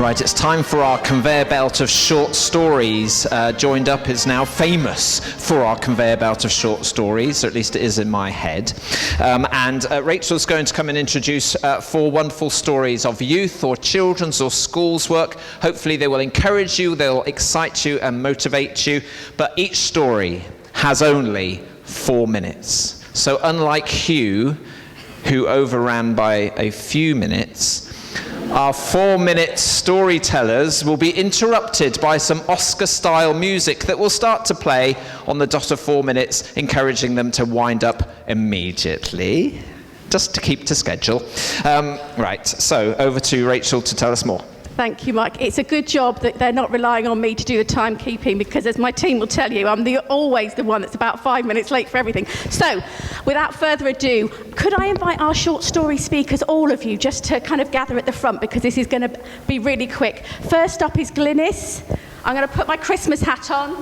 Right, it's time for our conveyor belt of short stories. Joined Up is now famous for our conveyor belt of short stories, or at least it is in my head. And Rachel's going to come and introduce 4 wonderful stories of youth or children's or school's work. Hopefully they will encourage you, they'll excite you and motivate you. But each story has only 4 minutes. So unlike Hugh, who overran by a few minutes, our 4-minute storytellers will be interrupted by some Oscar-style music that will start to play on the dot of 4 minutes, encouraging them to wind up immediately, just to keep to schedule. Right, so over to Rachel to tell us more. Thank you, Mike. It's a good job that they're not relying on me to do the timekeeping, because as my team will tell you, I'm always the one that's about 5 minutes late for everything. So, without further ado, could I invite our short story speakers, all of you, just to kind of gather at the front, because this is going to be really quick. First up is Glynis. I'm going to put my Christmas hat on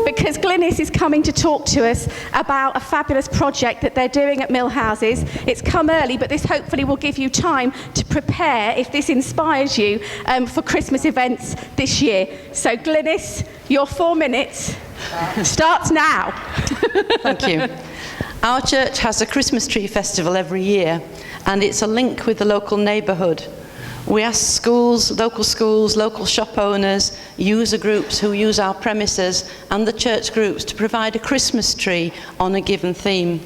because Glynis is coming to talk to us about a fabulous project that they're doing at Millhouses. It's come early, but this hopefully will give you time to prepare, if this inspires you, for Christmas events this year. So Glynis, your 4 minutes starts now. Thank you. Our church has a Christmas tree festival every year, and it's a link with the local neighbourhood. We ask schools, local shop owners, user groups who use our premises, and the church groups to provide a Christmas tree on a given theme.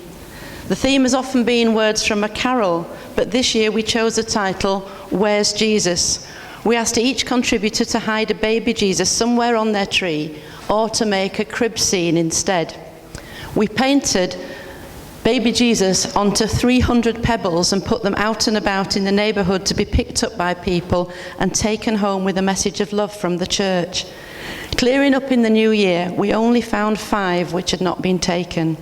The theme has often been words from a carol, but this year we chose the title, Where's Jesus? We asked each contributor to hide a baby Jesus somewhere on their tree, or to make a crib scene instead. We painted baby Jesus onto 300 pebbles and put them out and about in the neighbourhood to be picked up by people and taken home with a message of love from the church. Clearing up in the new year, we only found 5 which had not been taken.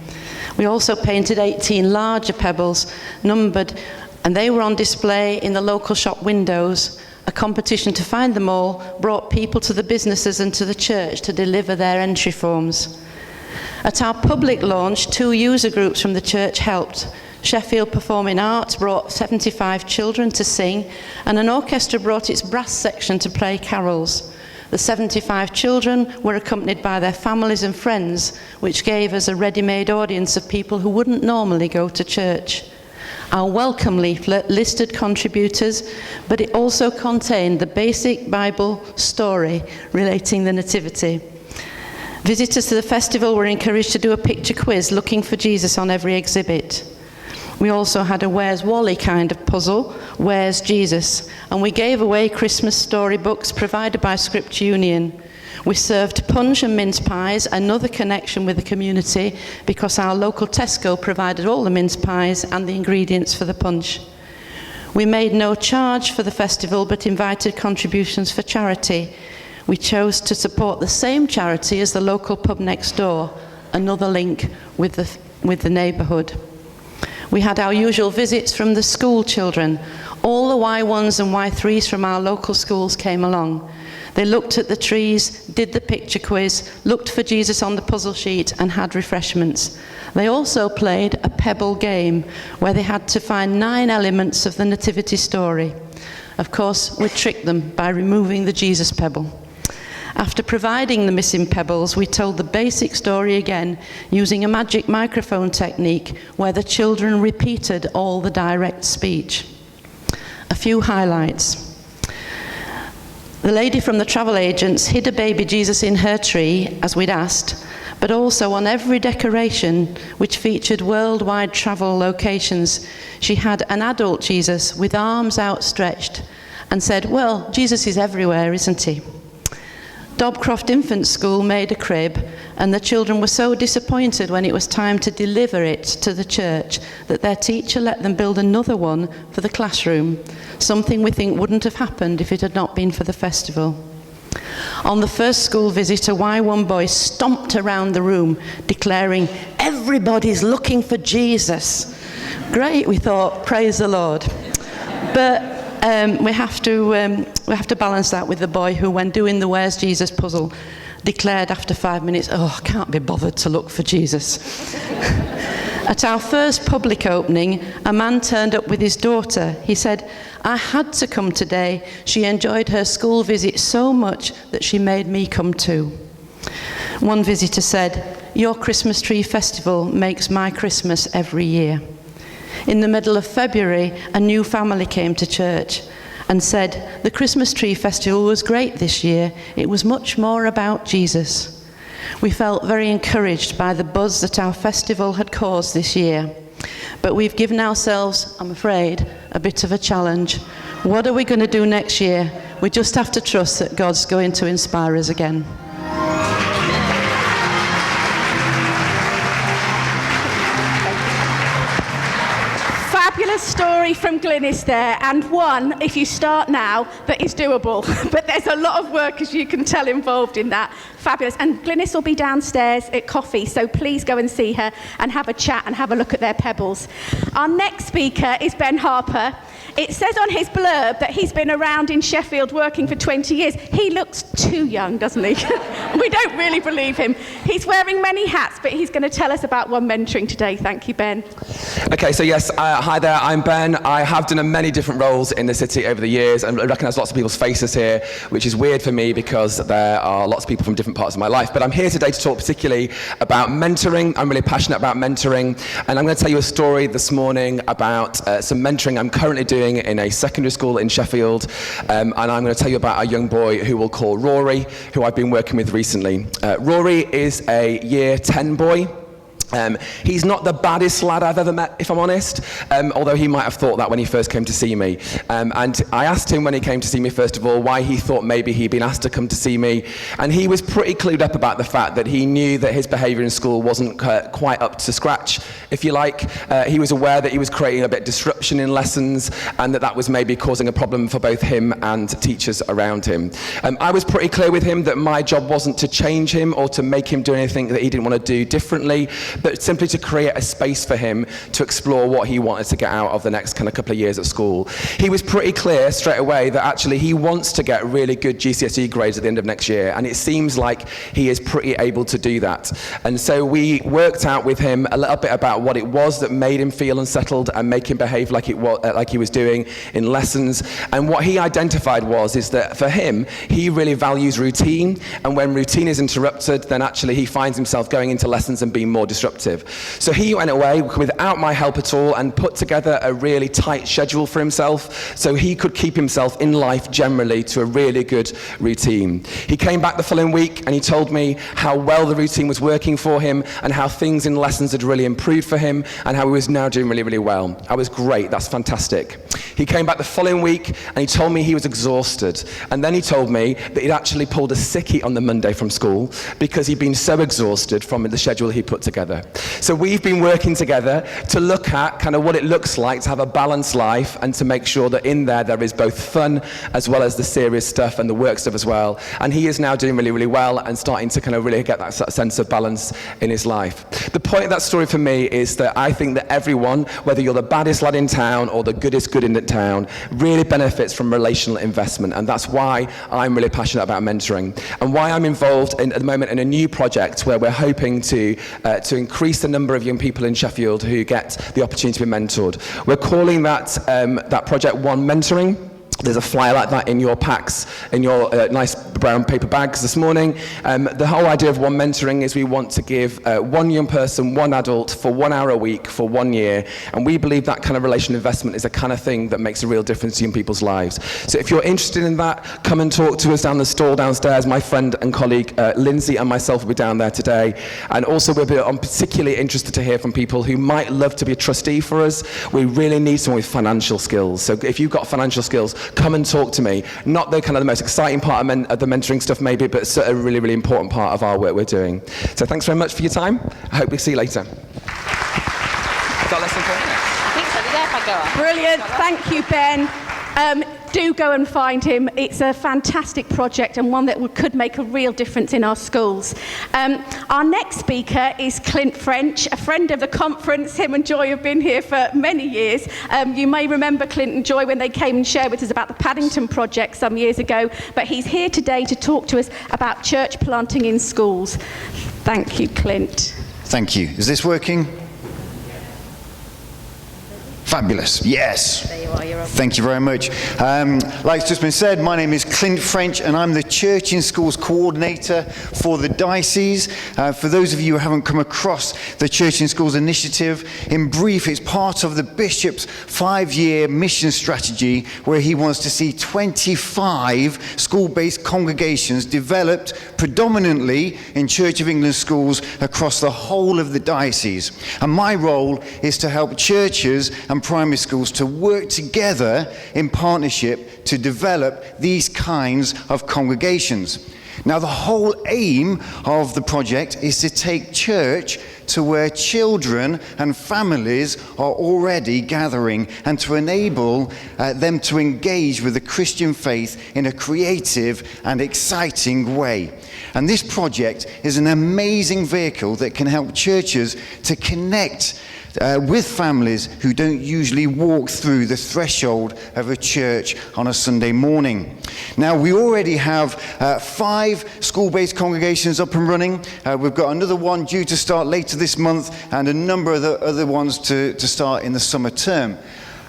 We also painted 18 larger pebbles, numbered, and they were on display in the local shop windows. A competition to find them all brought people to the businesses and to the church to deliver their entry forms. At our public launch, 2 user groups from the church helped. Sheffield Performing Arts brought 75 children to sing, and an orchestra brought its brass section to play carols. The 75 children were accompanied by their families and friends, which gave us a ready-made audience of people who wouldn't normally go to church. Our welcome leaflet listed contributors, but it also contained the basic Bible story relating the Nativity. Visitors to the festival were encouraged to do a picture quiz looking for Jesus on every exhibit. We also had a Where's Wally kind of puzzle, Where's Jesus? And we gave away Christmas storybooks provided by Script Union. We served punch and mince pies, another connection with the community, because our local Tesco provided all the mince pies and the ingredients for the punch. We made no charge for the festival, but invited contributions for charity. We chose to support the same charity as the local pub next door, another link with the neighbourhood. We had our usual visits from the school children. All the Y1s and Y3s from our local schools came along. They looked at the trees, did the picture quiz, looked for Jesus on the puzzle sheet, and had refreshments. They also played a pebble game where they had to find 9 elements of the nativity story. Of course, we tricked them by removing the Jesus pebble. After providing the missing pebbles, we told the basic story again using a magic microphone technique where the children repeated all the direct speech. A few highlights. The lady from the travel agents hid a baby Jesus in her tree, as we'd asked, but also on every decoration, which featured worldwide travel locations, she had an adult Jesus with arms outstretched and said, "Well, Jesus is everywhere, isn't he?" Dobcroft Infant School made a crib, and the children were so disappointed when it was time to deliver it to the church that their teacher let them build another one for the classroom, something we think wouldn't have happened if it had not been for the festival. On the first school visit, a Y1 boy stomped around the room, declaring, "Everybody's looking for Jesus." Great, we thought, praise the Lord. But we have to balance that with the boy who, when doing the Where's Jesus puzzle, declared after 5 minutes, "Oh, I can't be bothered to look for Jesus." At our first public opening, a man turned up with his daughter. He said, "I had to come today. She enjoyed her school visit so much that she made me come too." One visitor said, "Your Christmas tree festival makes my Christmas every year." In the middle of February, a new family came to church and said, "The Christmas tree festival was great this year. It was much more about Jesus." We felt very encouraged by the buzz that our festival had caused this year. But we've given ourselves, I'm afraid, a bit of a challenge. What are we going to do next year? We just have to trust that God's going to inspire us again. Fabulous story from Glynis there, and one, if you start now, that is doable. But there's a lot of work, as you can tell, involved in that. Fabulous. And Glynis will be downstairs at coffee, so please go and see her and have a chat and have a look at their pebbles. Our next speaker is Ben Harper. It says on his blurb that he's been around in Sheffield working for 20 years. He looks too young, doesn't he? We don't really believe him. He's wearing many hats, but he's going to tell us about One Mentoring today. Thank you, Ben. Okay, so yes, hi there, I'm Ben. I have done many different roles in the city over the years and I recognise lots of people's faces here, which is weird for me because there are lots of people from different parts of my life. But I'm here today to talk particularly about mentoring. I'm really passionate about mentoring, and I'm going to tell you a story this morning about some mentoring I'm currently doing in a secondary school in Sheffield, and I'm going to tell you about a young boy who we'll call Rory, who I've been working with recently. Rory is a year 10 boy. He's not the baddest lad I've ever met, if I'm honest, although he might have thought that when he first came to see me. And I asked him when he came to see me, first of all, why he thought maybe he'd been asked to come to see me. And he was pretty clued up about the fact that he knew that his behaviour in school wasn't quite up to scratch, if you like. He was aware that he was creating a bit of disruption in lessons and that was maybe causing a problem for both him and teachers around him. I was pretty clear with him that my job wasn't to change him or to make him do anything that he didn't want to do differently, but simply to create a space for him to explore what he wanted to get out of the next kind of couple of years at school. He was pretty clear straight away that actually he wants to get really good GCSE grades at the end of next year, and it seems like he is pretty able to do that. And so we worked out with him a little bit about what it was that made him feel unsettled and make him behave like he was doing in lessons. And what he identified is that for him, he really values routine, and when routine is interrupted, then actually he finds himself going into lessons and being more disruptive. So he went away without my help at all and put together a really tight schedule for himself so he could keep himself in life generally to a really good routine. He came back the following week and he told me how well the routine was working for him and how things in lessons had really improved for him and how he was now doing really, really well. I was great, that's fantastic. He came back the following week and he told me he was exhausted. And then he told me that he'd actually pulled a sickie on the Monday from school because he'd been so exhausted from the schedule he put together. So we've been working together to look at kind of what it looks like to have a balanced life and to make sure that in there is both fun as well as the serious stuff and the work stuff as well. And he is now doing really, really well and starting to kind of really get that sense of balance in his life. The point of that story for me is that I think that everyone, whether you're the baddest lad in town or the goodest good in the town, really benefits from relational investment. And that's why I'm really passionate about mentoring and why I'm involved at the moment in a new project where we're hoping to increase the number of young people in Sheffield who get the opportunity to be mentored. We're calling that project One Mentoring. There's a flyer like that in your packs, in your nice brown paper bags this morning. The whole idea of One Mentoring is we want to give one young person, one adult, for 1 hour a week for 1 year. And we believe that kind of relational investment is a kind of thing that makes a real difference in people's lives. So if you're interested in that, come and talk to us down the stall downstairs. My friend and colleague Lindsay and myself will be down there today. And also I'm particularly interested to hear from people who might love to be a trustee for us. We really need someone with financial skills. So if you've got financial skills, come and talk to me. Not the kind of the most exciting part of the mentoring stuff maybe, but a really, really important part of our work we're doing. So thanks very much for your time. I hope we see you later. Is that lesson for me? I think so. There, if I go up. Brilliant. Thank you, Ben. Do go and find him. It's a fantastic project and one that could make a real difference in our schools. Our next speaker is Clint French, a friend of the conference. Him and Joy have been here for many years. You may remember Clint and Joy when they came and shared with us about the Paddington project some years ago, but he's here today to talk to us about church planting in schools. Thank you, Clint. Thank you. Is this working? Fabulous. Yes. There you are, you're on. Thank you very much. Like it's just been said, my name is Clint French and I'm the Church in Schools Coordinator for the Diocese. For those of you who haven't come across the Church in Schools initiative, in brief, it's part of the Bishop's 5-year mission strategy where he wants to see 25 school-based congregations developed predominantly in Church of England schools across the whole of the diocese. And my role is to help churches and primary schools to work together in partnership to develop these kinds of congregations. Now, the whole aim of the project is to take church to where children and families are already gathering and to enable them to engage with the Christian faith in a creative and exciting way. And this project is an amazing vehicle that can help churches to connect with families who don't usually walk through the threshold of a church on a Sunday morning. Now, we already have 5 school-based congregations up and running. We've got another one due to start later this month and a number of the other ones to start in the summer term.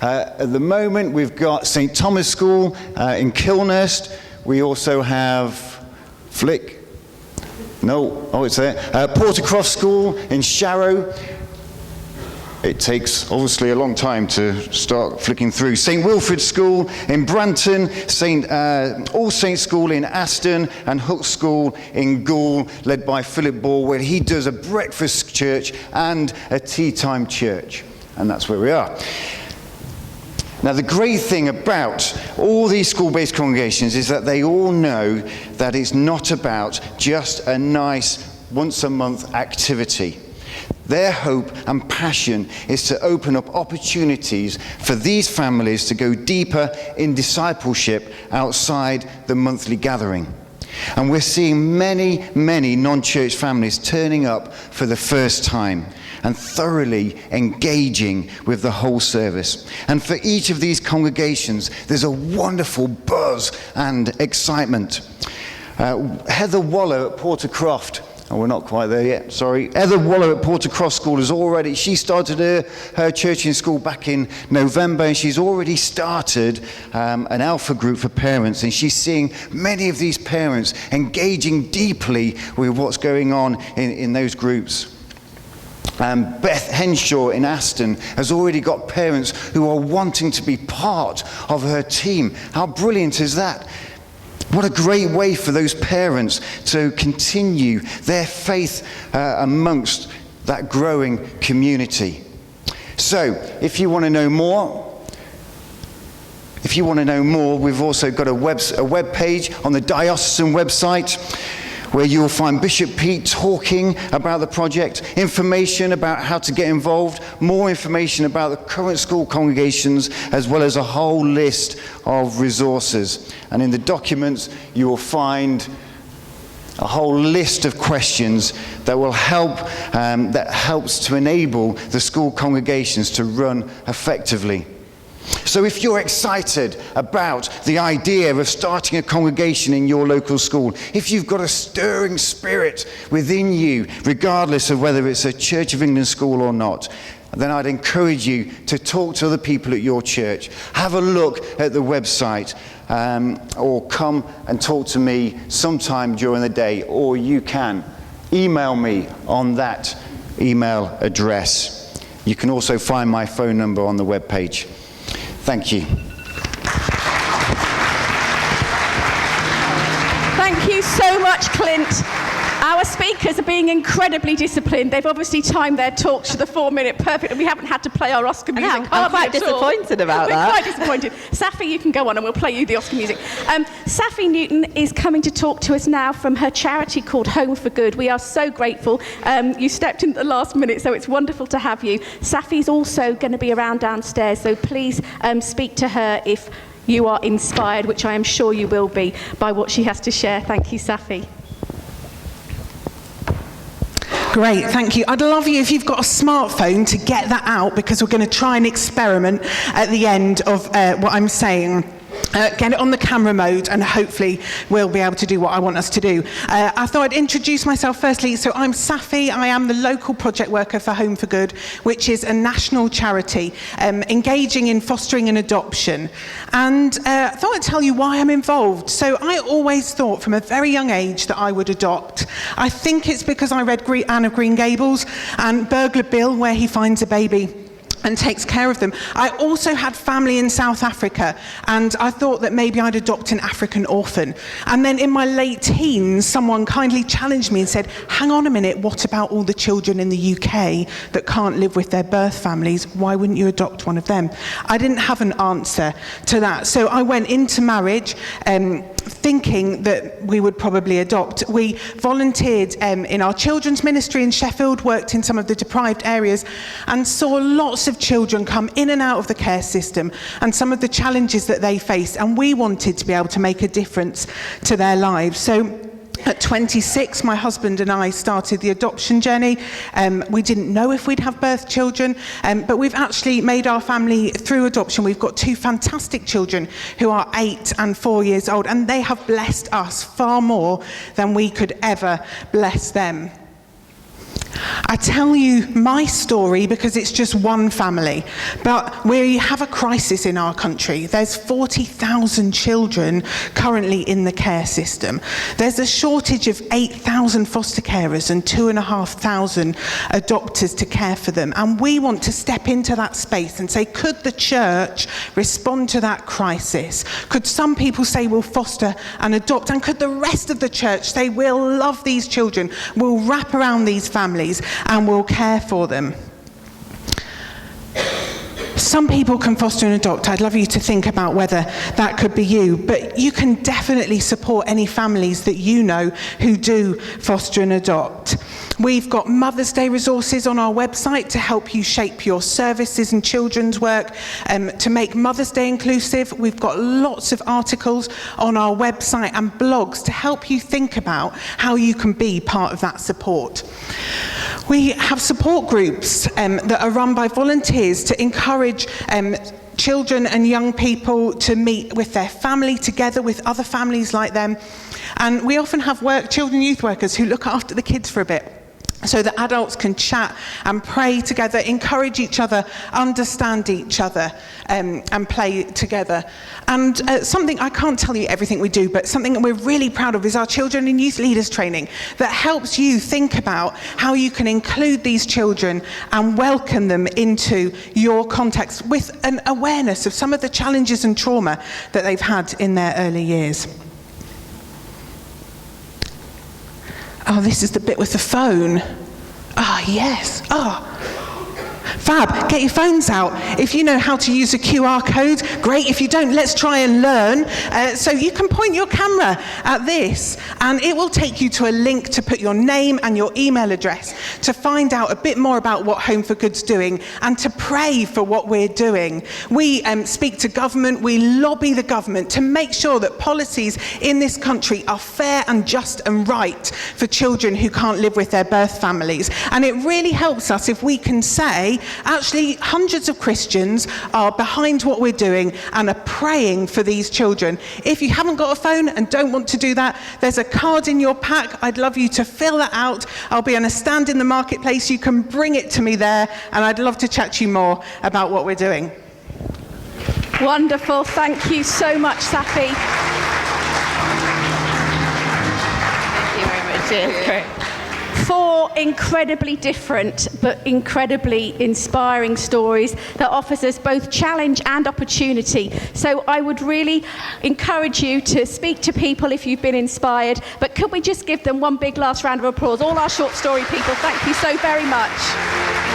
At the moment, we've got St. Thomas School in Kilnurst. We also have it's there. Portercroft School in Sharrow. It takes obviously a long time to start flicking through. St. Wilfrid School in Branton, All Saints School in Aston, and Hook School in Goole, led by Philip Ball, where he does a breakfast church and a tea time church. And that's where we are. Now, the great thing about all these school-based congregations is that they all know that it's not about just a nice once-a-month activity. Their hope and passion is to open up opportunities for these families to go deeper in discipleship outside the monthly gathering. And we're seeing many, many non-church families turning up for the first time and thoroughly engaging with the whole service. And for each of these congregations, there's a wonderful buzz and excitement. Heather Waller at Portercroft, we're not quite there yet, sorry. Heather Waller at Portercroft School she started her church in school back in November, and she's already started an alpha group for parents, and she's seeing many of these parents engaging deeply with what's going on in those groups. Beth Henshaw in Aston has already got parents who are wanting to be part of her team. How brilliant is that? What a great way for those parents to continue their faith amongst that growing community. So, if you want to know more, we've also got a web page on the diocesan website where you'll find Bishop Pete talking about the project, information about how to get involved, more information about the current school congregations, as well as a whole list of resources. And in the documents, you will find a whole list of questions that will that helps to enable the school congregations to run effectively. So if you're excited about the idea of starting a congregation in your local school, if you've got a stirring spirit within you, regardless of whether it's a Church of England school or not, then I'd encourage you to talk to other people at your church. Have a look at the website, or come and talk to me sometime during the day, or you can email me on that email address. You can also find my phone number on the webpage. Thank you. Thank you so much, Clint. Our speakers are being incredibly disciplined. They've obviously timed their talks to the 4-minute perfect, and we haven't had to play our Oscar music. I'm quite disappointed about that. We're quite disappointed. Safi, you can go on and we'll play you the Oscar music. Safi Newton is coming to talk to us now from her charity called Home for Good. We are so grateful. You stepped in at the last minute, so it's wonderful to have you. Safi's also going to be around downstairs, so please speak to her if you are inspired, which I am sure you will be, by what she has to share. Thank you, Safi. Great, thank you. I'd love you, if you've got a smartphone, to get that out, because we're going to try and experiment at the end of what I'm saying. get it on the camera mode, and hopefully we'll be able to do what I want us to do. I thought I'd introduce myself firstly. So I'm Safi. I am the local project worker for Home for Good, which is a national charity engaging in fostering and adoption. And I thought I'd tell you why I'm involved. So I always thought from a very young age that I would adopt. I think it's because I read Anne of Green Gables and Burglar Bill, where he finds a baby and takes care of them. I also had family in South Africa, and I thought that maybe I'd adopt an African orphan. And then in my late teens, someone kindly challenged me and said, hang on a minute, what about all the children in the UK that can't live with their birth families? Why wouldn't you adopt one of them? I didn't have an answer to that. So I went into marriage thinking that we would probably adopt. We volunteered in our children's ministry in Sheffield, worked in some of the deprived areas, and saw lots of children come in and out of the care system and some of the challenges that they face, and we wanted to be able to make a difference to their lives. So at 26, my husband and I started the adoption journey. We didn't know if we'd have birth children, but we've actually made our family through adoption. We've got 2 fantastic children who are 8 and 4 years old, and they have blessed us far more than we could ever bless them. I tell you my story because it's just one family, but we have a crisis in our country. There's 40,000 children currently in the care system. There's a shortage of 8,000 foster carers and 2,500 adopters to care for them. And we want to step into that space and say, could the church respond to that crisis? Could some people say we'll foster and adopt? And could the rest of the church say we'll love these children, we'll wrap around these families, and we'll care for them? Some people can foster and adopt. I'd love you to think about whether that could be you, but you can definitely support any families that you know who do foster and adopt. We've got Mother's Day resources on our website to help you shape your services and children's work to make Mother's Day inclusive. We've got lots of articles on our website and blogs to help you think about how you can be part of that support. We have support groups that are run by volunteers to encourage children and young people to meet with their family together with other families like them. And we often have children youth workers who look after the kids for a bit, so that adults can chat and pray together, encourage each other, understand each other, and play together. And something, I can't tell you everything we do, but something that we're really proud of is our children and youth leaders training that helps you think about how you can include these children and welcome them into your context with an awareness of some of the challenges and trauma that they've had in their early years. Oh, this is the bit with the phone. Ah, yes. Fab, get your phones out. If you know how to use a QR code, great. If you don't, let's try and learn. So you can point your camera at this, and it will take you to a link to put your name and your email address to find out a bit more about what Home for Good's doing and to pray for what we're doing. We speak to government, we lobby the government to make sure that policies in this country are fair and just and right for children who can't live with their birth families. And it really helps us if we can say, actually, hundreds of Christians are behind what we're doing and are praying for these children. If you haven't got a phone and don't want to do that, there's a card in your pack. I'd love you to fill that out. I'll be on a stand in the marketplace. You can bring it to me there, and I'd love to chat to you more about what we're doing. Wonderful. Thank you so much, Safi. Thank you very much. Cheers. Great. 4 incredibly different but incredibly inspiring stories that offers us both challenge and opportunity. So I would really encourage you to speak to people if you've been inspired, but could we just give them one big last round of applause? All our short story people, thank you so very much.